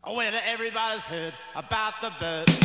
When everybody's heard about the bird. Bird is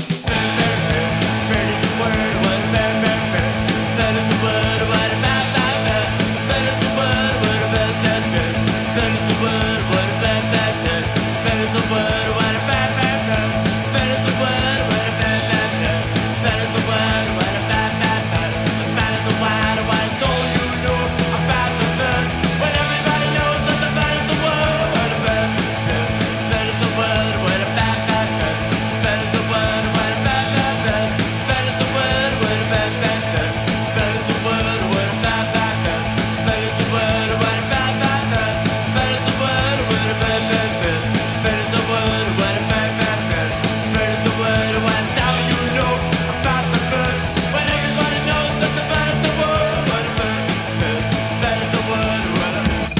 the word, what bird, bird, bird. Bird is the word, what about that bird. Bird is the word, what about that bird. Bird is the word, what about that bird. Bird is the word, what about that bird. Bird is the word, what about that bird. Bird is the word, what about that bird. The bird is the word, what don't you know about the bird? When everybody knows that the bird is the word, what about that bird. Bird is the word, what about that bird. Bird is the word, what about that bird. Bird is the word, what about that bird. Bird is the word, what about that bird. Bird is the word, what about that bird. Bird is the word, what about that bird. Bird is the word, what about that bird. Bird is the word, what don't you know about the bird? When everybody knows that the bird is the word, what about bird. Bird is the word, what about.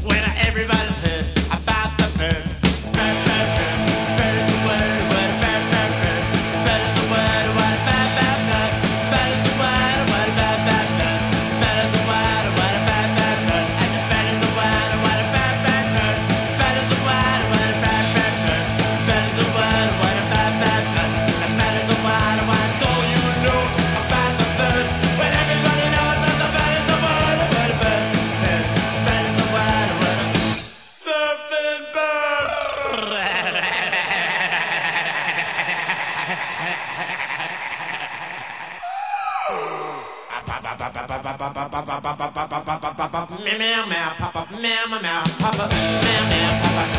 When everybody's heard about the bird. Bird, bird, bird. Bird is the word, what about that bird. Bird is the word, what about that bird. Bird is the word, what about that bird. Bird is the word, what about that bird. And the bird is the word, what about that bird. Bird is the word, what about that bird. Bird is the word, what about that bird. And bird is the word, what don't you know about the bird? When everybody knows that the bird is the word, what about bird. Bird is the word, what about surfing bird. Meow meow, pop up, meow meow, pop up, meow meow, pop up.